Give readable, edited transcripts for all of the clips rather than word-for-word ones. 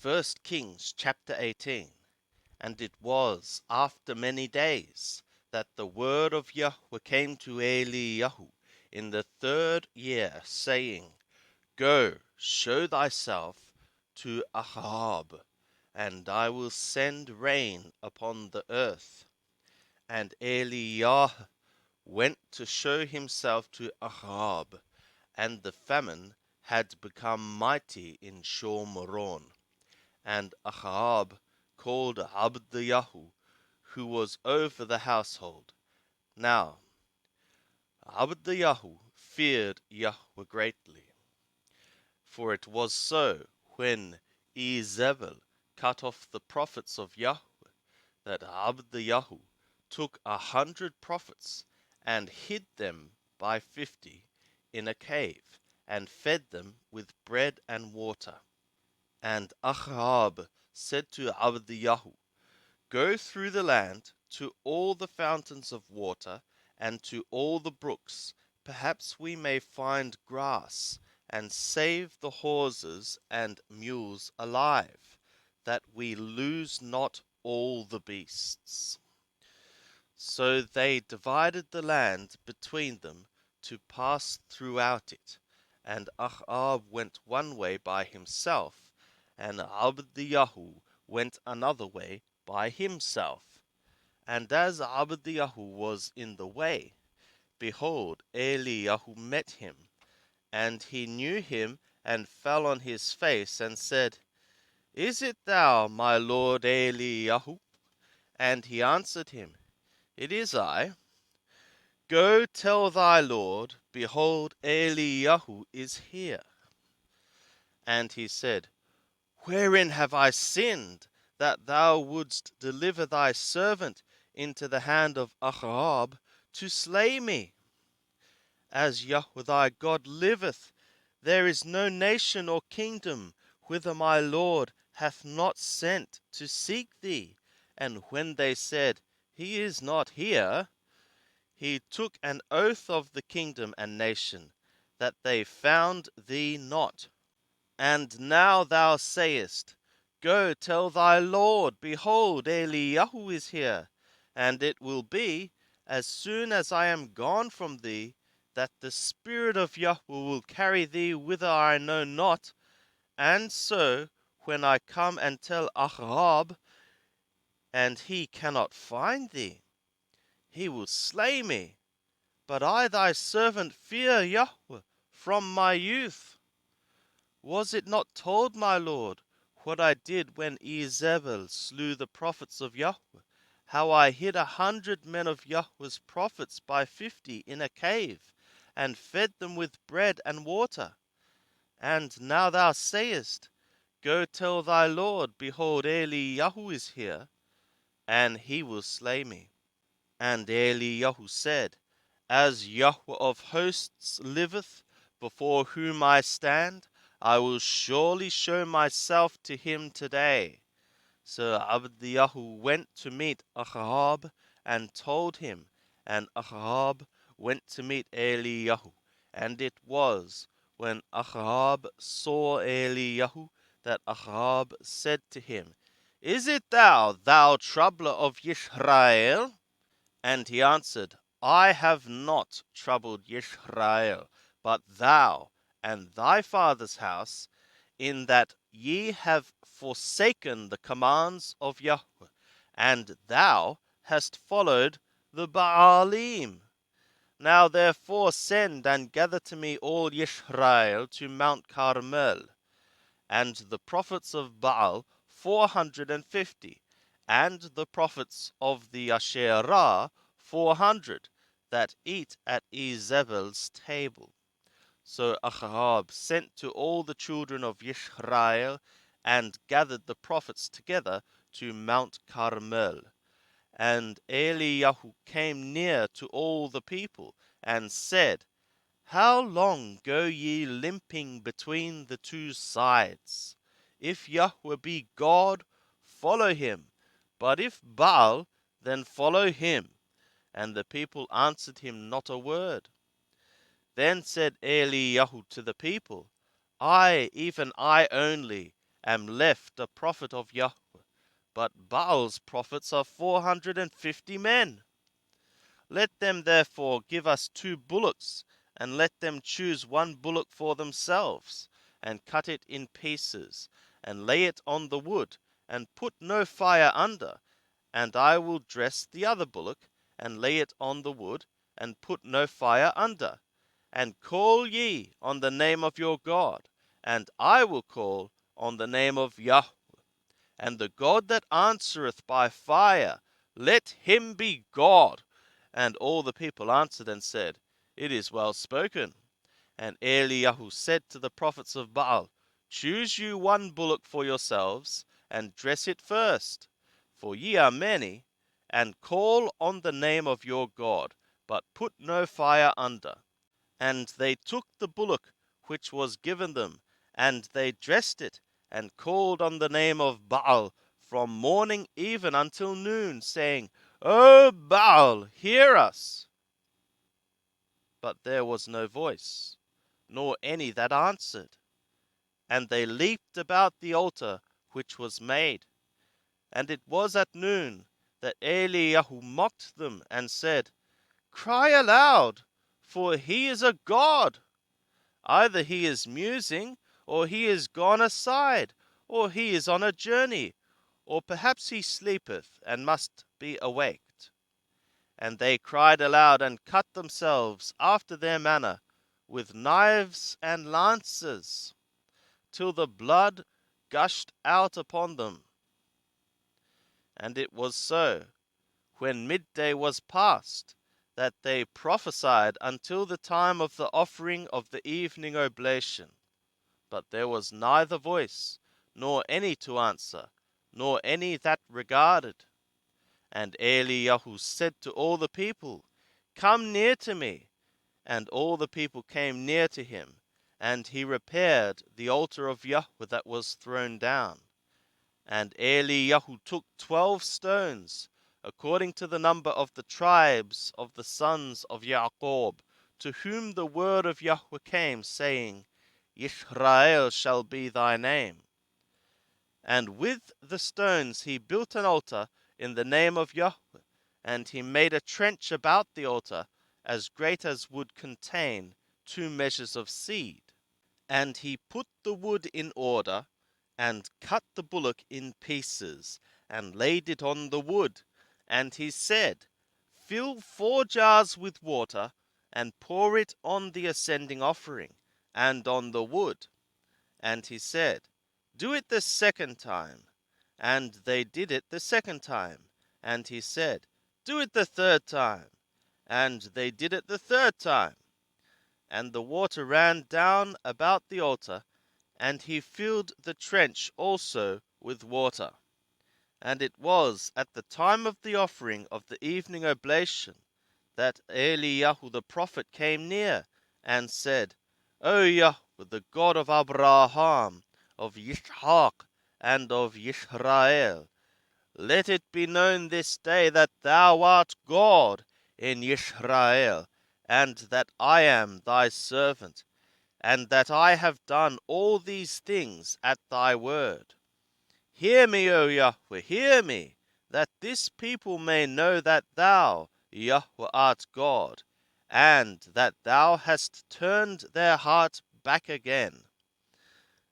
First Kings chapter 18. And it was after many days that the word of Yahweh came to Eliyahu in the 3rd year, saying, Go, show thyself to Ahab, and I will send rain upon the earth. And Eliyahu went to show himself to Ahab, and the famine had become mighty in Shomron. And Ahab called Abdiyahu, who was over the household. Now Abdiyahu feared Yahweh greatly. For it was so, when Izebel cut off the prophets of Yahweh, that Abdiyahu took 100 prophets, and hid them by 50 in a cave, and fed them with bread and water. And Ahab said to Abdiyahu, Go through the land to all the fountains of water, and to all the brooks. Perhaps we may find grass, and save the horses and mules alive, that we lose not all the beasts. So they divided the land between them to pass throughout it. And Ahab went one way by himself, and Abdiyahu went another way by himself. And as Abdiyahu was in the way, behold, Eliyahu met him, and he knew him, and fell on his face, and said, Is it thou, my lord Eliyahu? And he answered him, It is I. Go tell thy lord, behold, Eliyahu is here. And he said, Wherein have I sinned, that thou wouldst deliver thy servant into the hand of Ahab to slay me? As Yahweh thy God liveth, there is no nation or kingdom whither my lord hath not sent to seek thee. And when they said, He is not here, he took an oath of the kingdom and nation, that they found thee not. And now thou sayest, Go tell thy lord, behold, Eliyahu is here. And it will be, as soon as I am gone from thee, that the Spirit of Yahweh will carry thee whither I know not. And so, when I come and tell Ahab, and he cannot find thee, he will slay me. But I thy servant fear Yahweh from my youth. Was it not told, my lord, what I did when Izebel slew the prophets of Yahweh, how I hid 100 men of Yahweh's prophets by 50 in a cave, and fed them with bread and water? And now thou sayest, Go tell thy lord, behold, Eliyahu is here, and he will slay me. And Eliyahu said, As Yahweh of hosts liveth, before whom I stand, I will surely show myself to him today. So Abdiyahu went to meet Ahab, and told him, and Ahab went to meet Eliyahu. And it was, when Ahab saw Eliyahu, that Ahab said to him, Is it thou, thou troubler of Yisrael? And he answered, I have not troubled Yisrael, but thou and thy father's house, in that ye have forsaken the commands of Yahweh, and thou hast followed the Baalim. Now therefore send and gather to me all Yisrael to Mount Carmel, and the prophets of Baal 450, and the prophets of the Asherah 400, that eat at Izebel's table. So Ahab sent to all the children of Yisrael, and gathered the prophets together to Mount Carmel. And Eliyahu came near to all the people, and said, How long go ye limping between the two sides? If Yahweh be God, follow him, but if Baal, then follow him. And the people answered him not a word. Then said Eliyahu to the people, I, even I only, am left a prophet of Yahweh, but Baal's prophets are 450 men. Let them therefore give us 2 bullocks, and let them choose 1 bullock for themselves, and cut it in pieces, and lay it on the wood, and put no fire under. And I will dress the other bullock, and lay it on the wood, and put no fire under. And call ye on the name of your God, and I will call on the name of Yahweh. And the God that answereth by fire, let him be God. And all the people answered and said, It is well spoken. And Eliyahu said to the prophets of Baal, Choose you 1 bullock for yourselves, and dress it first, for ye are many, and call on the name of your God, but put no fire under. And they took the bullock which was given them, and they dressed it, and called on the name of Baal from morning even until noon, saying, O Baal, hear us. But there was no voice, nor any that answered. And they leaped about the altar which was made. And it was at noon that Eliyahu mocked them, and said, Cry aloud, for he is a god. Either he is musing, or he is gone aside, or he is on a journey, or perhaps he sleepeth, and must be awaked. And they cried aloud, and cut themselves after their manner, with knives and lances, till the blood gushed out upon them. And it was so, when midday was past, that they prophesied until the time of the offering of the evening oblation. But there was neither voice, nor any to answer, nor any that regarded. And Eliyahu said to all the people, Come near to me. And all the people came near to him, and he repaired the altar of Yahweh that was thrown down. And Eliyahu took 12 stones, according to the number of the tribes of the sons of Jacob, to whom the word of Yahweh came, saying, Yisrael shall be thy name. And with the stones he built an altar in the name of Yahweh, and he made a trench about the altar, as great as would contain 2 measures of seed. And he put the wood in order, and cut the bullock in pieces, and laid it on the wood. And he said, Fill 4 jars with water, and pour it on the ascending offering, and on the wood. And he said, Do it the 2nd time. And they did it the 2nd time. And he said, Do it the 3rd time. And they did it the 3rd time. And the water ran down about the altar, and he filled the trench also with water. And it was at the time of the offering of the evening oblation that Eliyahu the prophet came near, and said, O Yahweh, the God of Abraham, of Yishak, and of Yisrael, let it be known this day that thou art God in Yisrael, and that I am thy servant, and that I have done all these things at thy word. Hear me, O Yahweh, hear me, that this people may know that thou, Yahweh, art God, and that thou hast turned their heart back again.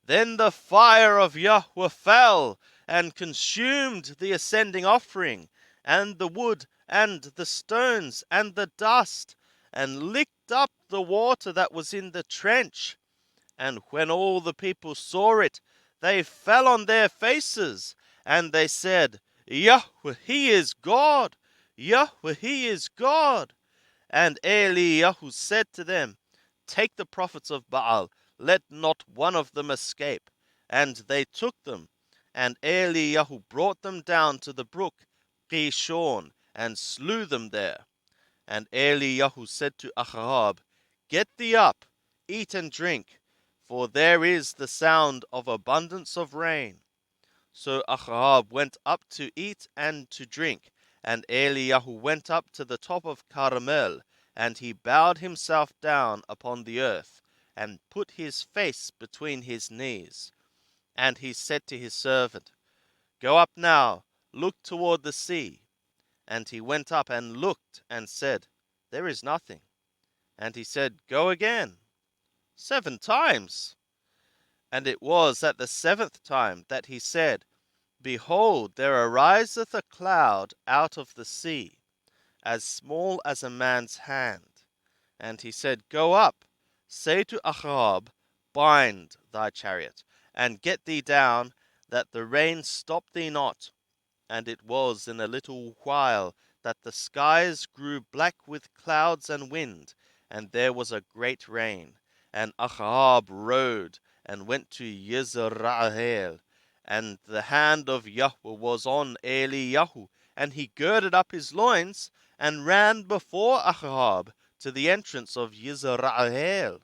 Then the fire of Yahweh fell, and consumed the ascending offering, and the wood, and the stones, and the dust, and licked up the water that was in the trench. And when all the people saw it, they fell on their faces, and they said, Yahweh, he is God! Yahweh, he is God! And Eliyahu said to them, Take the prophets of Baal, let not one of them escape. And they took them, and Eliyahu brought them down to the brook Kishon, and slew them there. And Eliyahu said to Ahab, Get thee up, eat and drink, for there is the sound of abundance of rain. So Ahab went up to eat and to drink, and Eliyahu went up to the top of Carmel, and he bowed himself down upon the earth, and put his face between his knees. And he said to his servant, Go up now, look toward the sea. And he went up and looked, and said, There is nothing. And he said, Go again 7 times. And it was at the 7th time that he said, Behold, there ariseth a cloud out of the sea, as small as a man's hand. And he said, Go up, say to Ahab, Bind thy chariot, and get thee down, that the rain stop thee not. And it was in a little while that the skies grew black with clouds and wind, and there was a great rain. And Ahab rode and went to Yisrael, and the hand of Yahweh was on Eliyahu, and he girded up his loins, and ran before Ahab to the entrance of Yisrael.